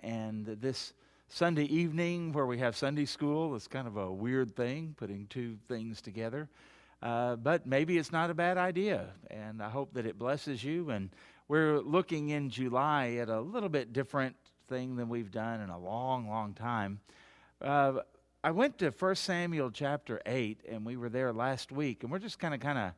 And this Sunday evening where we have Sunday school is kind of a weird thing, putting two things together. But maybe it's not a bad idea, and I hope that it blesses you. And we're looking in July at a little bit different thing than we've done in a long, long time. Uh, I went to 1 Samuel chapter 8, and we were there last week, and we're just kind of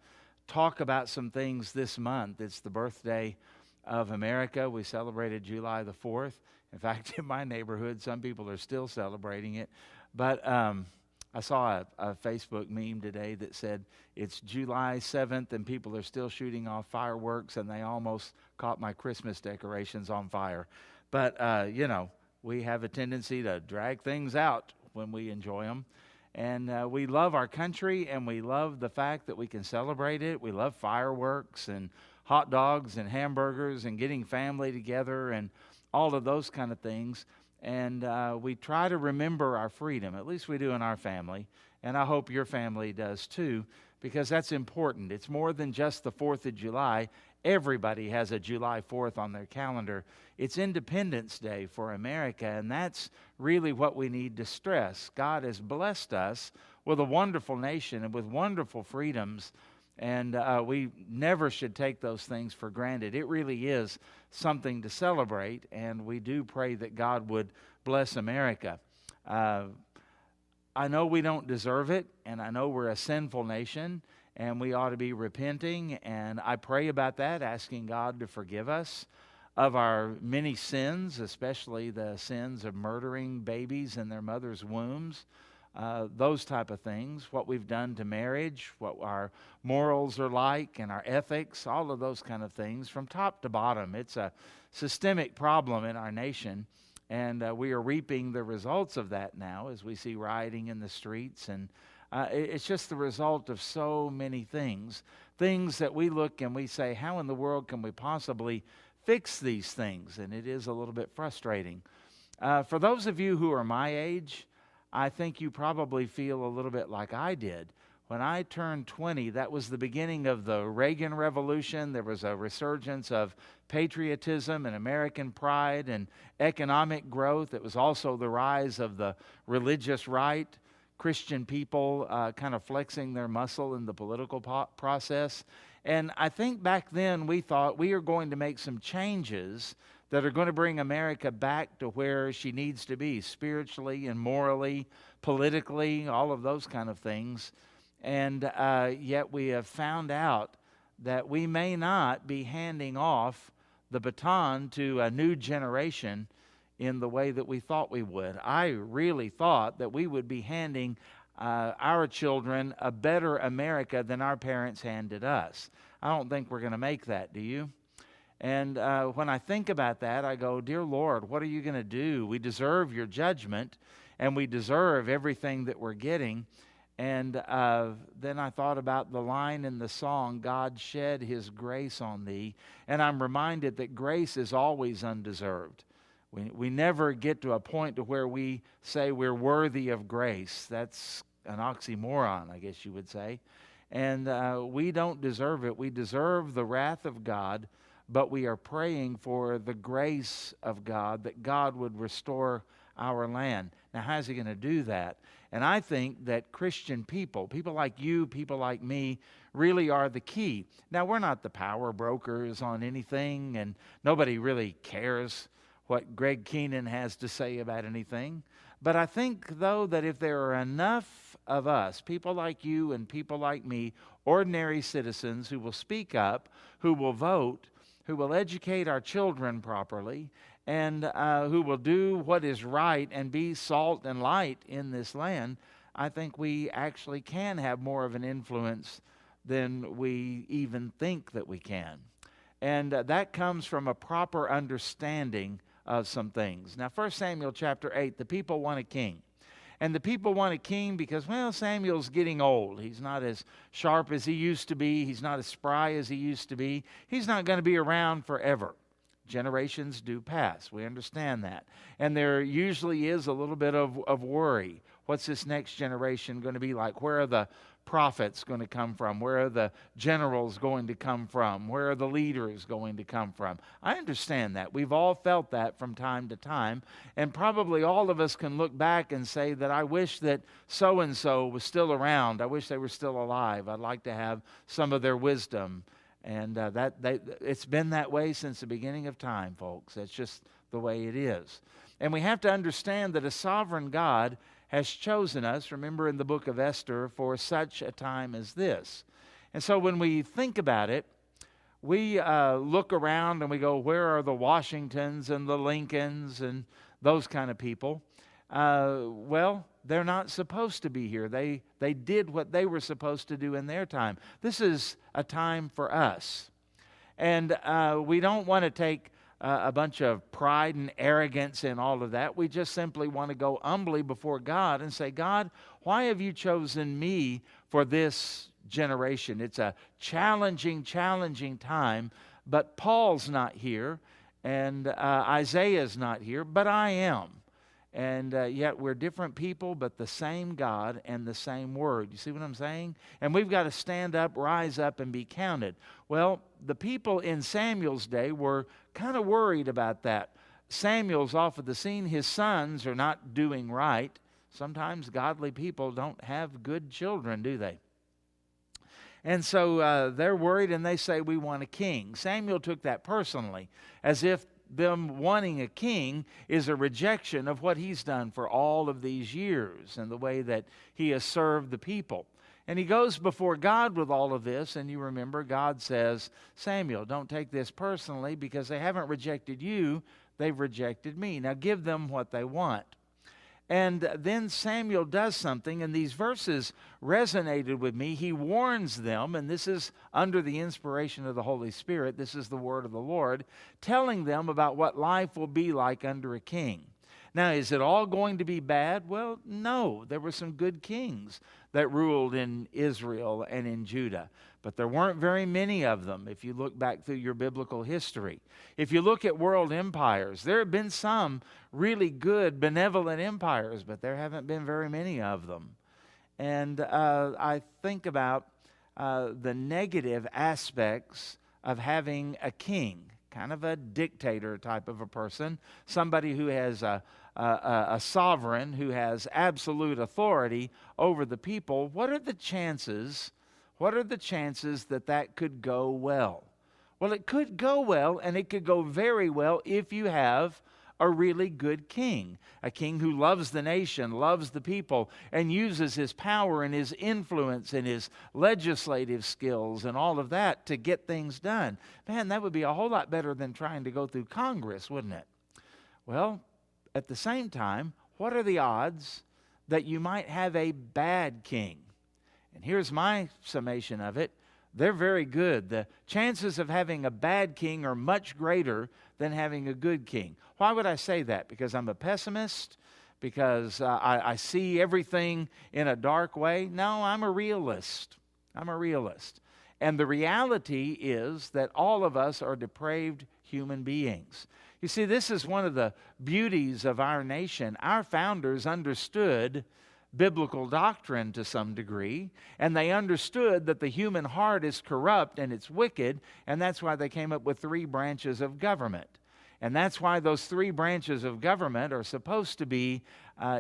talk about some things this month. It's the birthday of America. We celebrated July the 4th. In fact, in my neighborhood, some people are still celebrating it. But I saw a Facebook meme today that said it's July 7th and people are still shooting off fireworks, and they almost caught my Christmas decorations on fire. But, we have a tendency to drag things out when we enjoy them. And we love our country, and we love the fact that we can celebrate it. We love fireworks and hot dogs and hamburgers and getting family together and all of those kind of things. And we try to remember our freedom. At least we do in our family. And I hope your family does too, because that's important. It's more than just the 4th of July. Everybody has a July 4th on their calendar. It's Independence Day for America, and that's really what we need to stress. God has blessed us with a wonderful nation and with wonderful freedoms, and we never should take those things for granted. It really is something to celebrate, and we do pray that God would bless America. I know we don't deserve it, and I know we're a sinful nation, and we ought to be repenting, and I pray about that, asking God to forgive us of our many sins, especially the sins of murdering babies in their mother's wombs, those type of things, what we've done to marriage, what our morals are like, and our ethics, all of those kind of things, from top to bottom. It's a systemic problem in our nation, and we are reaping the results of that now as we see rioting in the streets, and it's just the result of so many things that we look and we say, how in the world can we possibly fix these things? And it is a little bit frustrating. For those of you who are my age, I think you probably feel a little bit like I did. When I turned 20, that was the beginning of the Reagan Revolution. There was a resurgence of patriotism and American pride and economic growth. It was also the rise of the religious right. Christian people kind of flexing their muscle in the political process. And I think back then we thought we are going to make some changes that are going to bring America back to where she needs to be, spiritually and morally, politically, all of those kind of things. And yet we have found out that we may not be handing off the baton to a new generation in the way that we thought we would. I really thought that we would be handing our children a better America than our parents handed us. I don't think we're going to make that, do you? And when I think about that, I go, dear Lord, what are you going to do? We deserve your judgment, and we deserve everything that we're getting. And then I thought about the line in the song, God shed his grace on thee. And I'm reminded that grace is always undeserved. We never get to a point to where we say we're worthy of grace. That's an oxymoron, I guess you would say. And we don't deserve it. We deserve the wrath of God, but we are praying for the grace of God, that God would restore our land. Now, how's he going to do that? And I think that Christian people like you, people like me, really are the key. Now, we're not the power brokers on anything, and nobody really cares what Greg Keenan has to say about anything. But I think, though, that if there are enough of us, people like you and people like me, ordinary citizens who will speak up, who will vote, who will educate our children properly, and who will do what is right and be salt and light in this land, I think we actually can have more of an influence than we even think that we can. And that comes from a proper understanding of some things. Now, 1 Samuel chapter 8, the people want a king. And the people want a king because, well, Samuel's getting old. He's not as sharp as he used to be. He's not as spry as he used to be. He's not going to be around forever. Generations do pass. We understand that. And there usually is a little bit of worry. What's this next generation going to be like? Where are the prophets going to come from? Where are the generals going to come from? Where are the leaders going to come from? I understand that. We've all felt that from time to time. And probably all of us can look back and say that I wish that so-and-so was still around. I wish they were still alive. I'd like to have some of their wisdom. And it's been that way since the beginning of time, folks. That's just the way it is. And we have to understand that a sovereign God has chosen us, remember in the book of Esther, for such a time as this. And so when we think about it, we look around and we go, where are the Washingtons and the Lincolns and those kind of people? Well, they're not supposed to be here. They did what they were supposed to do in their time. This is a time for us. And we don't want to take a bunch of pride and arrogance in all of that. We just simply want to go humbly before God and say, God, why have you chosen me for this generation? It's a challenging time, but Paul's not here, and Isaiah's not here, but I am. And yet we're different people, but the same God and the same Word. You see what I'm saying? And we've got to stand up, rise up, and be counted. Well, the people in Samuel's day were kind of worried about that. Samuel's off of the scene. His sons are not doing right. Sometimes godly people don't have good children, do they? And so they're worried, and they say, we want a king. Samuel took that personally, as if them wanting a king is a rejection of what he's done for all of these years and the way that he has served the people. And he goes before God with all of this, and you remember God says, Samuel, don't take this personally because they haven't rejected you, they've rejected me. Now give them what they want. And then Samuel does something, and these verses resonated with me. He warns them, and this is under the inspiration of the Holy Spirit. This is the word of the Lord, telling them about what life will be like under a king. Now, is it all going to be bad? Well, no. There were some good kings that ruled in Israel and in Judah. But there weren't very many of them if you look back through your biblical history. If you look at world empires, there have been some really good, benevolent empires, but there haven't been very many of them. And I think about the negative aspects of having a king, kind of a dictator type of a person, somebody who has a sovereign who has absolute authority over the people. What are the chances that that could go well? Well, it could go well, and it could go very well if you have a really good king, a king who loves the nation, loves the people, and uses his power and his influence and his legislative skills and all of that to get things done. Man, that would be a whole lot better than trying to go through Congress, wouldn't it? Well, at the same time, what are the odds that you might have a bad king? And here's my summation of it. They're very good. The chances of having a bad king are much greater than having a good king. Why would I say that? Because I'm a pessimist? Because I see everything in a dark way? No, I'm a realist. I'm a realist. And the reality is that all of us are depraved human beings. You see, this is one of the beauties of our nation. Our founders understood biblical doctrine to some degree, and they understood that the human heart is corrupt and it's wicked, and that's why they came up with 3 branches of government. And that's why those 3 branches of government are supposed to be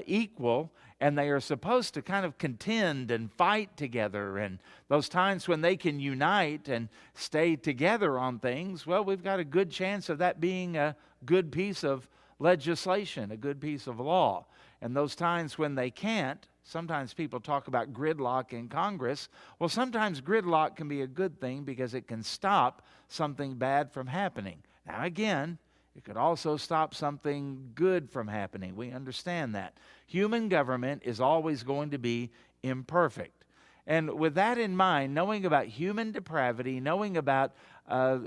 equal, and they are supposed to kind of contend and fight together. And those times when they can unite and stay together on things, well, we've got a good chance of that being a good piece of legislation, a good piece of law. And those times when they can't, sometimes people talk about gridlock in Congress. Well, sometimes gridlock can be a good thing because it can stop something bad from happening. Now, again, it could also stop something good from happening. We understand that. Human government is always going to be imperfect. And with that in mind, knowing about human depravity, knowing about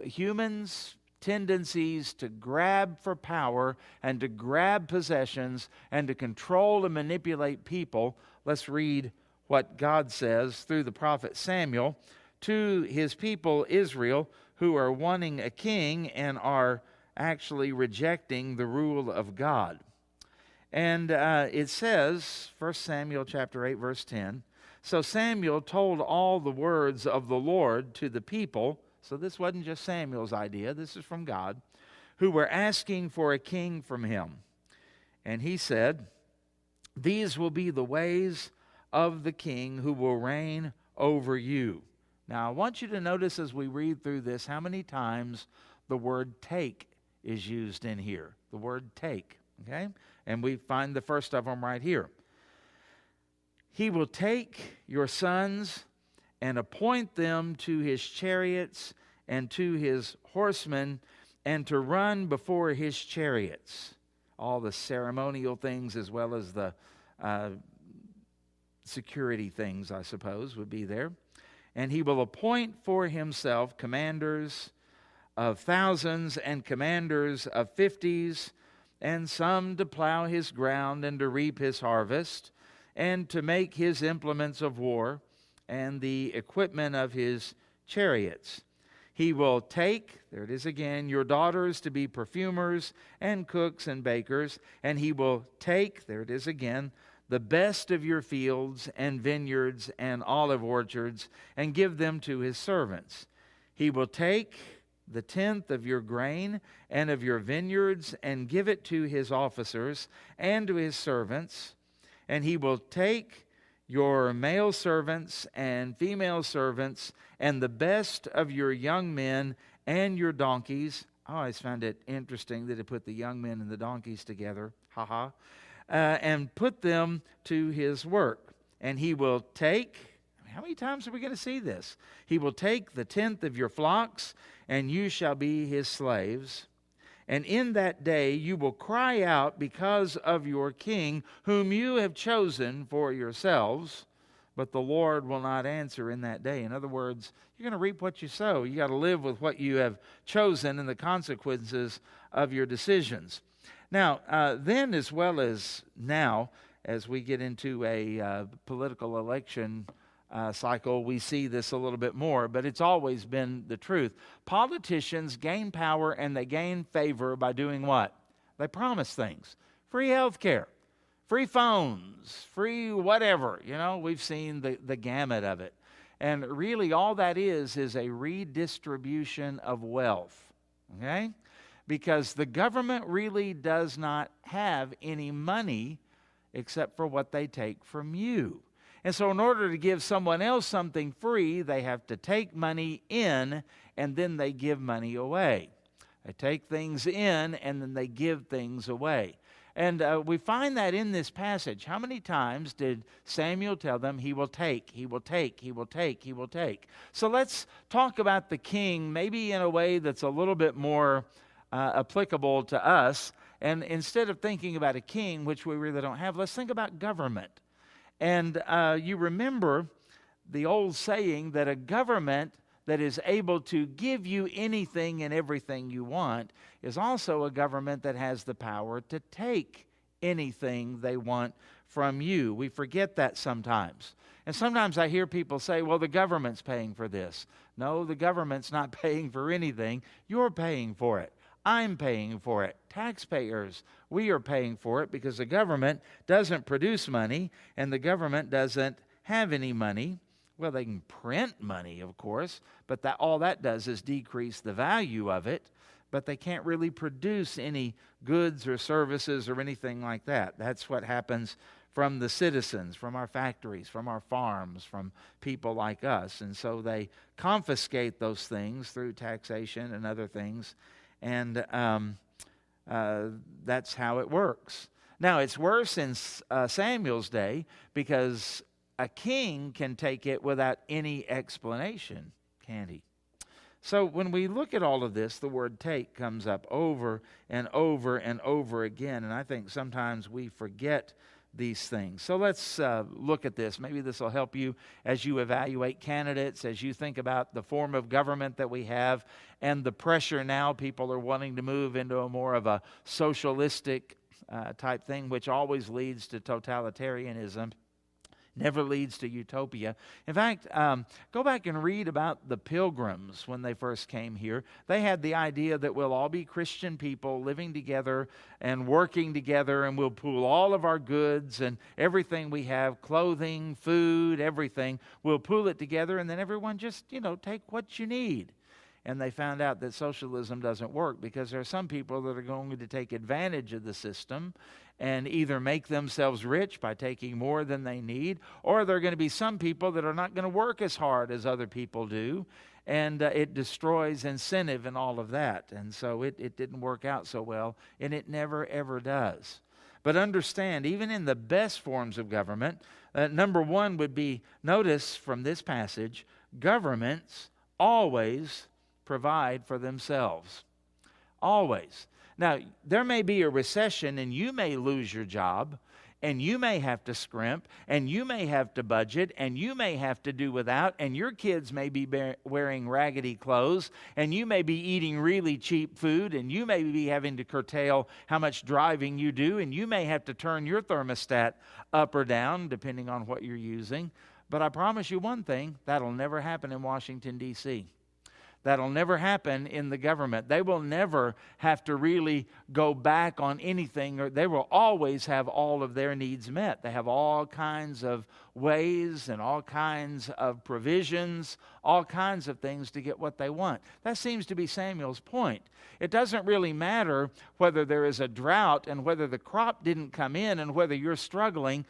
humans' tendencies to grab for power and to grab possessions and to control and manipulate people, let's read what God says through the prophet Samuel to his people Israel, who are wanting a king and are actually rejecting the rule of God. And it says, 1 Samuel chapter 8, verse 10, So Samuel told all the words of the Lord to the people. So this wasn't just Samuel's idea. This is from God, who were asking for a king from him. And he said, "These will be the ways of the king who will reign over you." Now, I want you to notice as we read through this how many times the word take is used in here. The word take, okay? And we find the first of them right here. He will take your sons and appoint them to his chariots and to his horsemen and to run before his chariots. All the ceremonial things as well as the security things, I suppose, would be there. And he will appoint for himself commanders of thousands and commanders of fifties, and some to plow his ground and to reap his harvest, and to make his implements of war and the equipment of his chariots. He will take, there it is again, your daughters to be perfumers and cooks and bakers, and he will take, there it is again, the best of your fields and vineyards and olive orchards, and give them to his servants. He will take the 10th of your grain and of your vineyards, and give it to his officers and to his servants. And he will take your male servants and female servants, and the best of your young men and your donkeys. I always found it interesting that it put the young men and the donkeys together. And put them to his work. And he will take, how many times are we going to see this? He will take the 10th of your flocks, and you shall be his slaves. And in that day you will cry out because of your king, whom you have chosen for yourselves, but the Lord will not answer in that day. In other words, you're going to reap what you sow. You got to live with what you have chosen and the consequences of your decisions. Now, then as well as now, as we get into a political election cycle, we see this a little bit more, but it's always been the truth. Politicians gain power and they gain favor by doing what? They promise things. Free health care, free phones, free whatever. You know, we've seen the gamut of it. And really all that is a redistribution of wealth, okay? Because the government really does not have any money except for what they take from you. And so in order to give someone else something free, they have to take money in, and then they give money away. They take things in, and then they give things away. And we find that in this passage. How many times did Samuel tell them, he will take, he will take, he will take, he will take? So let's talk about the king maybe in a way that's a little bit more applicable to us. And instead of thinking about a king, which we really don't have, let's think about government. And you remember the old saying that a government that is able to give you anything and everything you want is also a government that has the power to take anything they want from you. We forget that sometimes. And sometimes I hear people say, well, the government's paying for this. No, the government's not paying for anything. You're paying for it. I'm paying for it. Taxpayers, we are paying for it because the government doesn't produce money and the government doesn't have any money. Well, they can print money, of course, but all that does is decrease the value of it, but they can't really produce any goods or services or anything like that. That's what happens from the citizens, from our factories, from our farms, from people like us. And so they confiscate those things through taxation and other things. And that's how it works. Now, it's worse in Samuel's day because a king can take it without any explanation, can't he? So when we look at all of this, the word take comes up over and over and over again. And I think sometimes we forget these things. So let's look at this. Maybe this will help you as you evaluate candidates, as you think about the form of government that we have and the pressure now. People are wanting to move into a more of a socialistic type thing, which always leads to totalitarianism. never leads to utopia. In fact, go back and read about the Pilgrims when they first came here. They had the idea that we'll all be Christian people living together and working together, and we'll pool all of our goods and everything we have, clothing, food, everything. We'll pool it together, and then everyone just, take what you need. And they found out that socialism doesn't work because there are some people that are going to take advantage of the system and either make themselves rich by taking more than they need, or there are going to be some people that are not going to work as hard as other people do, and it destroys incentive and all of that. And so it didn't work out so well, and it never, ever does. But understand, even in the best forms of government, number one would be, notice from this passage, governments always provide for themselves. Always. Now, there may be a recession and you may lose your job, and you may have to scrimp, and you may have to budget, and you may have to do without, and your kids may be wearing raggedy clothes, and you may be eating really cheap food, and you may be having to curtail how much driving you do, and you may have to turn your thermostat up or down depending on what you're using. But I promise you one thing, that'll never happen in Washington, D.C. That'll never happen in the government. They will never have to really go back on anything, or they will always have all of their needs met. They have all kinds of ways and all kinds of provisions, all kinds of things to get what they want. That seems to be Samuel's point. It doesn't really matter whether there is a drought and whether the crop didn't come in and whether you're struggling.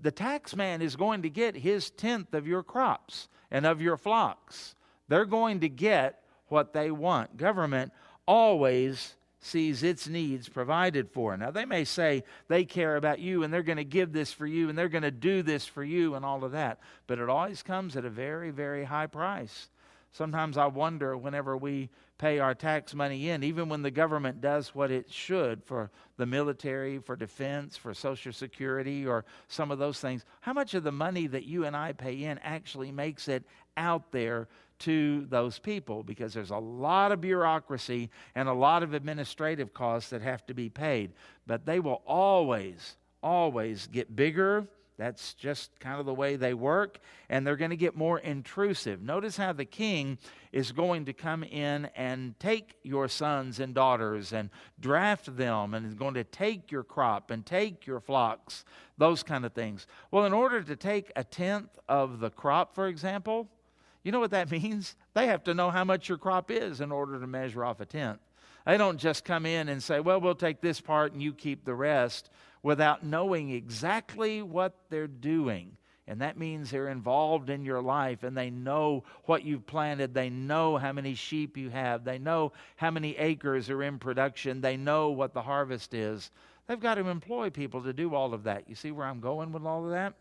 The tax man is going to get his tenth of your crops and of your flocks. They're going to get what they want. Government always sees its needs provided for. Now, they may say they care about you and they're going to give this for you and they're going to do this for you and all of that, but it always comes at a very, very high price. Sometimes I wonder whenever we pay our tax money in, even when the government does what it should for the military, for defense, for Social Security, or some of those things, how much of the money that you and I pay in actually makes it out there to those people? Because there's a lot of bureaucracy and a lot of administrative costs that have to be paid. But they will always, always get bigger. That's just kind of the way they work, and they're going to get more intrusive. Notice how the king is going to come in and take your sons and daughters and draft them, and is going to take your crop and take your flocks, those kind of things. Well, in order to take a tenth of the crop, for example, you know what that means? They have to know how much your crop is in order to measure off a tenth. They don't just come in and say, well, we'll take this part and you keep the rest, without knowing exactly what they're doing. And that means they're involved in your life, and they know what you've planted. They know how many sheep you have. They know how many acres are in production. They know what the harvest is. They've got to employ people to do all of that. You see where I'm going with all of that?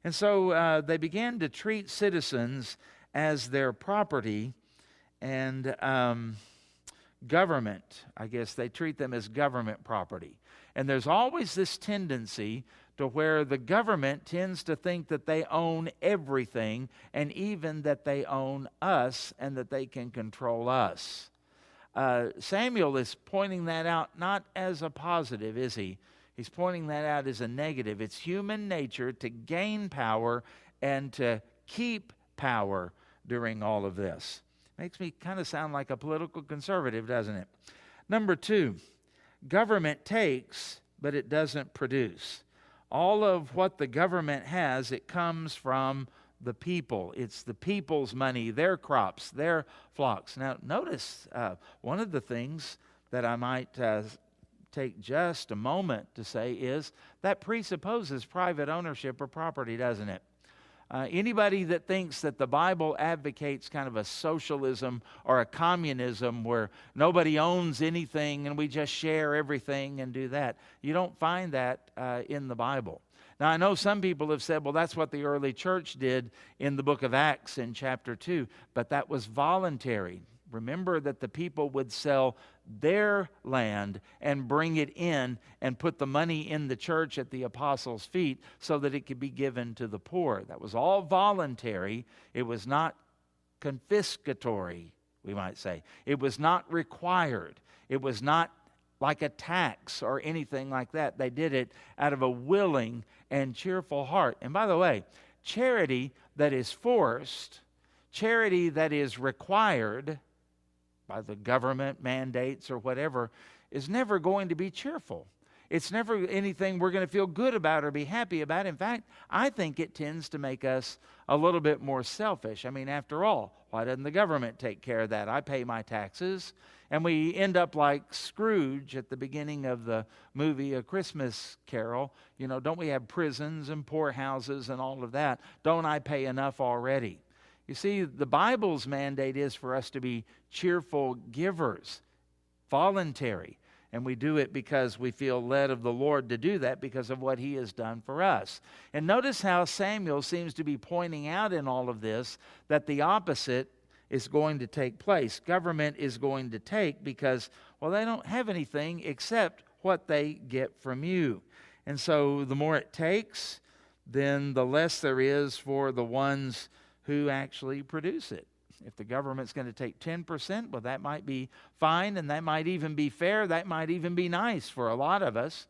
And so they began to treat citizens as their property, and government, I guess they treat them as government property. And there's always this tendency to where the government tends to think that they own everything, and even that they own us and that they can control us. Samuel is pointing that out not as a positive, is he? He's pointing that out as a negative. It's human nature to gain power and to keep power during all of this. Makes me kind of sound like a political conservative, doesn't it? Number two, government takes, but it doesn't produce. All of what the government has, it comes from the people. It's the people's money, their crops, their flocks. Now, notice one of the things that I might take just a moment to say is that presupposes private ownership of property, doesn't it? Anybody that thinks that the Bible advocates kind of a socialism or a communism where nobody owns anything and we just share everything and do that, you don't find that in the Bible. Now, I know some people have said, well, that's what the early church did in the book of Acts in chapter 2, but that was voluntary. Remember that the people would sell their land and bring it in and put the money in the church at the apostles' feet so that it could be given to the poor. That was all voluntary. It was not confiscatory, we might say. It was not required. It was not like a tax or anything like that. They did it out of a willing and cheerful heart. And by the way, charity that is forced, charity that is required by the government mandates or whatever, is never going to be cheerful. It's never anything we're going to feel good about or be happy about. In fact, I think it tends to make us a little bit more selfish. I mean, after all, why doesn't the government take care of that? I pay my taxes. And we end up like Scrooge at the beginning of the movie A Christmas Carol. You know, don't we have prisons and poorhouses and all of that? Don't I pay enough already? You see, the Bible's mandate is for us to be cheerful givers, voluntary. And we do it because we feel led of the Lord to do that because of what He has done for us. And notice how Samuel seems to be pointing out in all of this that the opposite is going to take place. Government is going to take because, well, they don't have anything except what they get from you. And so the more it takes, then the less there is for the ones who actually produce it. If the government's going to take 10%, well, that might be fine, and that might even be fair. That might even be nice for a lot of us.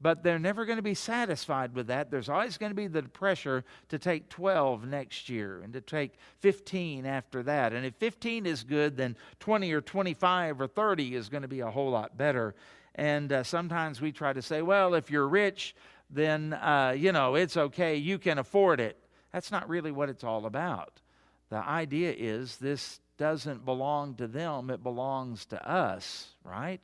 But they're never going to be satisfied with that. There's always going to be the pressure to take 12 next year and to take 15 after that. And if 15 is good, then 20 or 25 or 30 is going to be a whole lot better. And sometimes we try to say, well, if you're rich, then, it's okay. You can afford it. That's not really what it's all about. The idea is this doesn't belong to them, it belongs to us, right?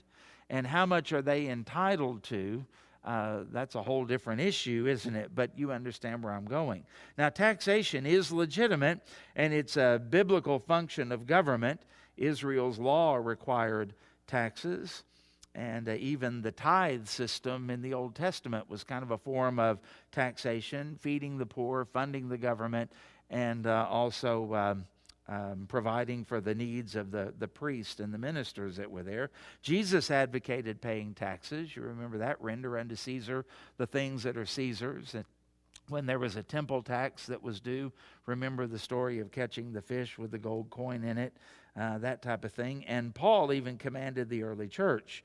And how much are they entitled to? That's a whole different issue, isn't it? But you understand where I'm going. Now, taxation is legitimate, and it's a biblical function of government. Israel's law required taxes, and even the tithe system in the Old Testament was kind of a form of taxation, feeding the poor, funding the government, and also providing for the needs of the priests and the ministers that were there. Jesus advocated paying taxes. You remember that, render unto Caesar the things that are Caesar's. And when there was a temple tax that was due, remember the story of catching the fish with the gold coin in it, that type of thing. And Paul even commanded the early church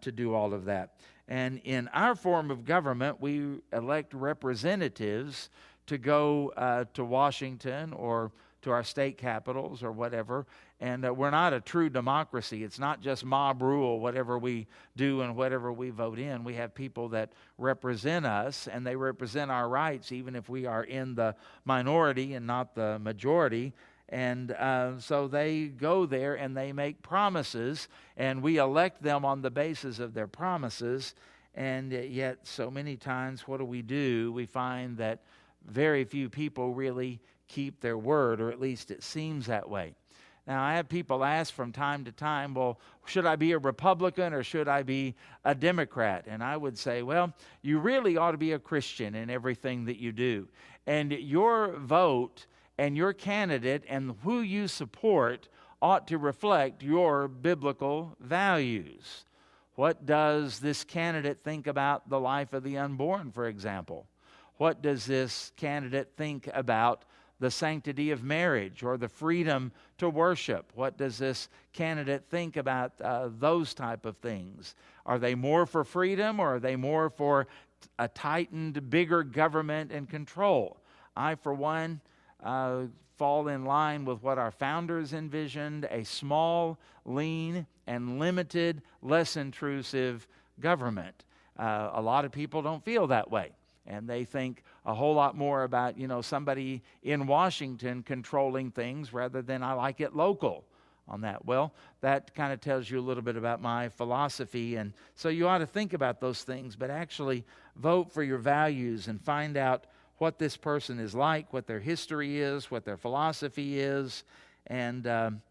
to do all of that. And in our form of government, we elect representatives to go to Washington or to our state capitals or whatever. And we're not a true democracy. It's not just mob rule, whatever we do and whatever we vote in. We have people that represent us, and they represent our rights, even if we are in the minority and not the majority. And so they go there and they make promises, and we elect them on the basis of their promises. And yet so many times, what do? We find that very few people really keep their word, or at least it seems that way. Now, I have people ask from time to time, well, should I be a Republican or should I be a Democrat? And I would say, well, you really ought to be a Christian in everything that you do. And your vote and your candidate and who you support ought to reflect your biblical values. What does this candidate think about the life of the unborn, for example? What does this candidate think about the sanctity of marriage or the freedom to worship? What does this candidate think about those type of things? Are they more for freedom, or are they more for a tightened, bigger government and control? I, for one, fall in line with what our founders envisioned: a small, lean, and limited, less intrusive government. A lot of people don't feel that way. And they think a whole lot more about, somebody in Washington controlling things rather than I like it local on that. Well, that kind of tells you a little bit about my philosophy. And so you ought to think about those things, but actually vote for your values and find out what this person is like, what their history is, what their philosophy is, and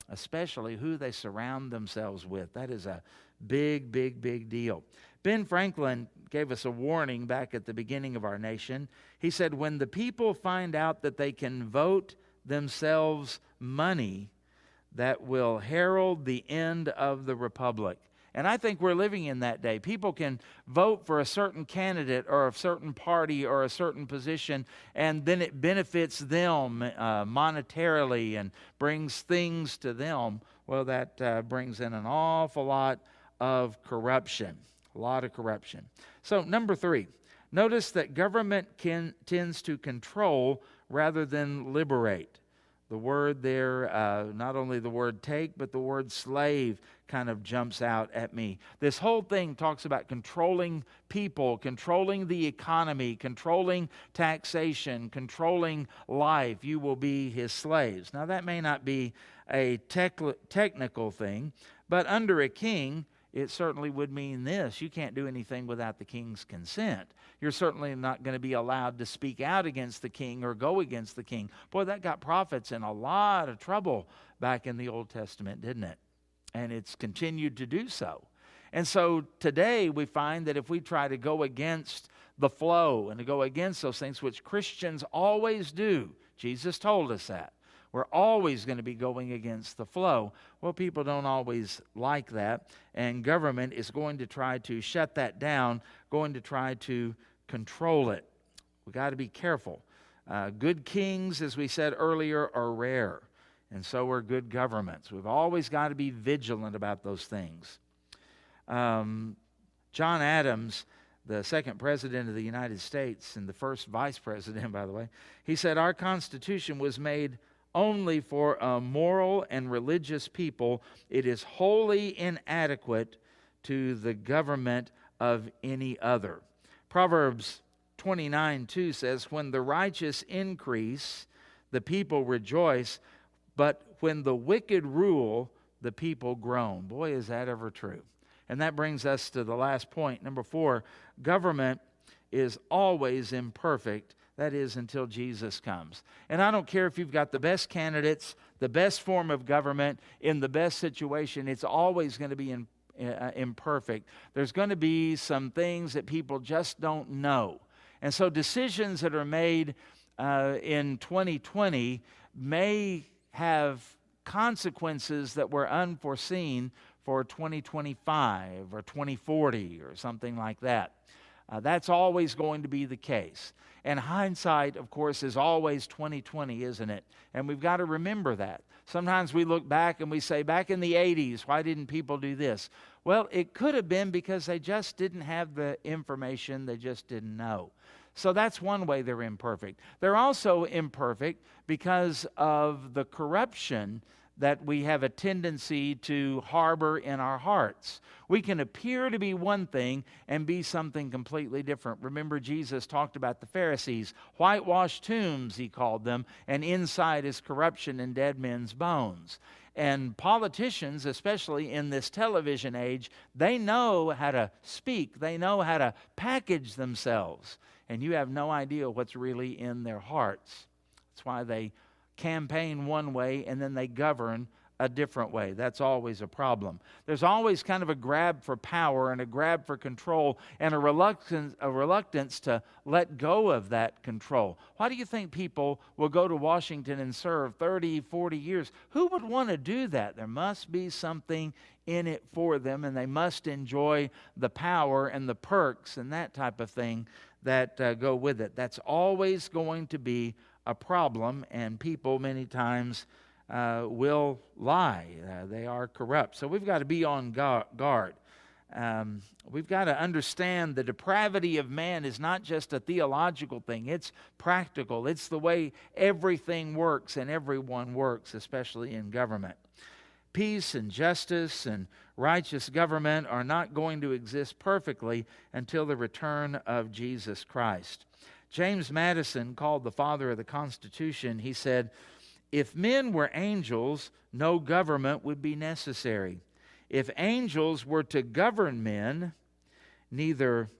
especially who they surround themselves with. That is a big, big, big deal. Ben Franklin gave us a warning back at the beginning of our nation. He said, when the people find out that they can vote themselves money, that will herald the end of the republic. And I think we're living in that day. People can vote for a certain candidate or a certain party or a certain position, and then it benefits them monetarily and brings things to them. Well, that brings in an awful lot of corruption. A lot of corruption. So, number 3. Notice that government tends to control rather than liberate. The word there, not only the word take, but the word slave kind of jumps out at me. This whole thing talks about controlling people, controlling the economy, controlling taxation, controlling life. You will be his slaves. Now, that may not be a technical thing, but under a king, it certainly would mean this. You can't do anything without the king's consent. You're certainly not going to be allowed to speak out against the king or go against the king. Boy, that got prophets in a lot of trouble back in the Old Testament, didn't it? And it's continued to do so. And so today we find that if we try to go against the flow and to go against those things, which Christians always do, Jesus told us that. We're always going to be going against the flow. Well, people don't always like that, and government is going to try to shut that down, going to try to control it. We've got to be careful. Good kings, as we said earlier, are rare, and so are good governments. We've always got to be vigilant about those things. John Adams, the second president of the United States and the first vice president, by the way, he said, "Our Constitution was made only for a moral and religious people. It is wholly inadequate to the government of any other." Proverbs 29:2 says, "When the righteous increase, the people rejoice, but when the wicked rule, the people groan." Boy, is that ever true. And that brings us to the last point. Number 4, government is always imperfect. That is, until Jesus comes. And I don't care if you've got the best candidates, the best form of government, in the best situation, it's always going to be imperfect. There's going to be some things that people just don't know. And so decisions that are made in 2020 may have consequences that were unforeseen for 2025 or 2040 or something like that. That's always going to be the case. And hindsight, of course, is always 20/20, isn't it? And we've got to remember that. Sometimes we look back and we say, back in the 80s, why didn't people do this? Well, it could have been because they just didn't have the information, they just didn't know. So that's one way they're imperfect. They're also imperfect because of the corruption that we have a tendency to harbor in our hearts. We can appear to be one thing and be something completely different. Remember, Jesus talked about the Pharisees. Whitewashed tombs, he called them, and inside is corruption and dead men's bones. And politicians, especially in this television age, they know how to speak. They know how to package themselves. And you have no idea what's really in their hearts. That's why they campaign one way and then they govern a different way. That's always a problem. There's always kind of a grab for power and a grab for control and a reluctance to let go of that control. Why do you think people will go to Washington and serve 30, 40 years? Who would want to do that? There must be something in it for them, and they must enjoy the power and the perks and that type of thing that go with it. That's always going to be a problem, and people many times will lie. They are corrupt. So we've got to be on guard. We've got to understand the depravity of man is not just a theological thing. It's practical. It's the way everything works and everyone works, especially in government. Peace and justice and righteous government are not going to exist perfectly until the return of Jesus Christ. James Madison, called the father of the Constitution, he said, "If men were angels, no government would be necessary. If angels were to govern men, neither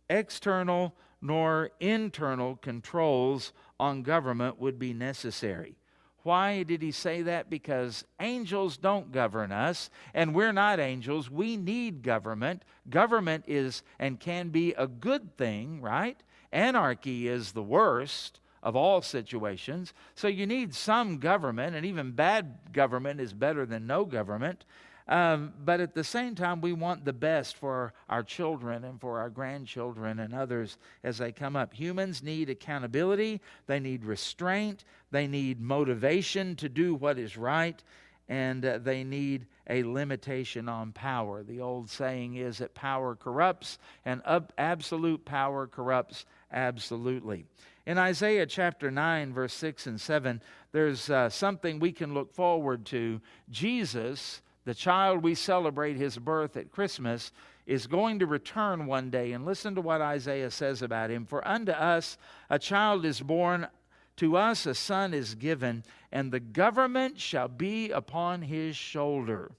external nor internal controls on government would be necessary." Why did he say that? Because angels don't govern us, and we're not angels. We need government. Government is and can be a good thing, right? Anarchy is the worst of all situations. So you need some government, and even bad government is better than no government. But at the same time, we want the best for our children and for our grandchildren and others as they come up. Humans need accountability. They need restraint. They need motivation to do what is right. and they need a limitation on power. The old saying is that power corrupts, and absolute power corrupts absolutely. In Isaiah chapter 9, verse 6 and 7, there's something we can look forward to. Jesus, the child we celebrate his birth at Christmas, is going to return one day. And listen to what Isaiah says about him. For unto us a child is born, to us a son is given, and the government shall be upon his shoulder.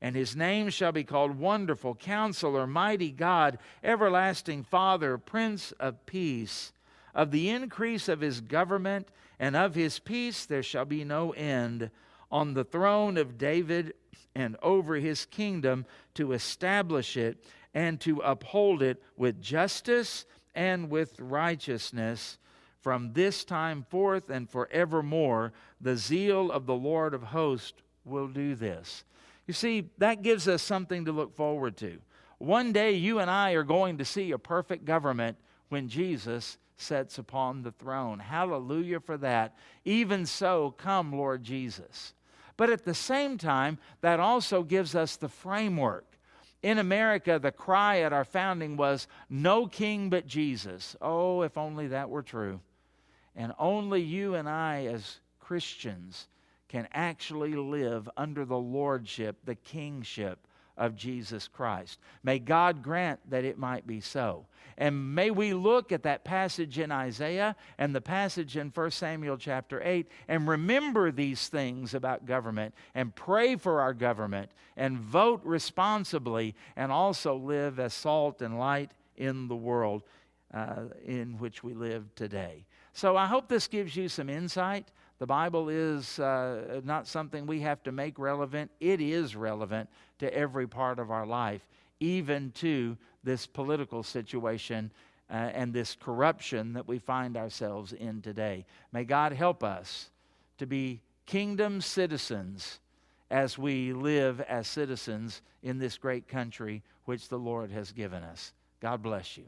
And his name shall be called Wonderful, Counselor, Mighty God, Everlasting Father, Prince of Peace. Of the increase of his government and of his peace there shall be no end, on the throne of David and over his kingdom, to establish it and to uphold it with justice and with righteousness from this time forth and forevermore. The zeal of the Lord of hosts will do this. You see, that gives us something to look forward to. One day you and I are going to see a perfect government when Jesus sits upon the throne. Hallelujah for that. Even so, come, Lord Jesus. But at the same time, that also gives us the framework. In America, the cry at our founding was, "No king but Jesus." Oh, if only that were true. And only you and I as Christians can actually live under the lordship, the kingship of Jesus Christ. May God grant that it might be so. And may we look at that passage in Isaiah and the passage in 1 Samuel chapter 8 and remember these things about government and pray for our government and vote responsibly and also live as salt and light in the world in which we live today. So I hope this gives you some insight. The Bible is not something we have to make relevant. It is relevant to every part of our life, even to this political situation and this corruption that we find ourselves in today. May God help us to be kingdom citizens as we live as citizens in this great country which the Lord has given us. God bless you.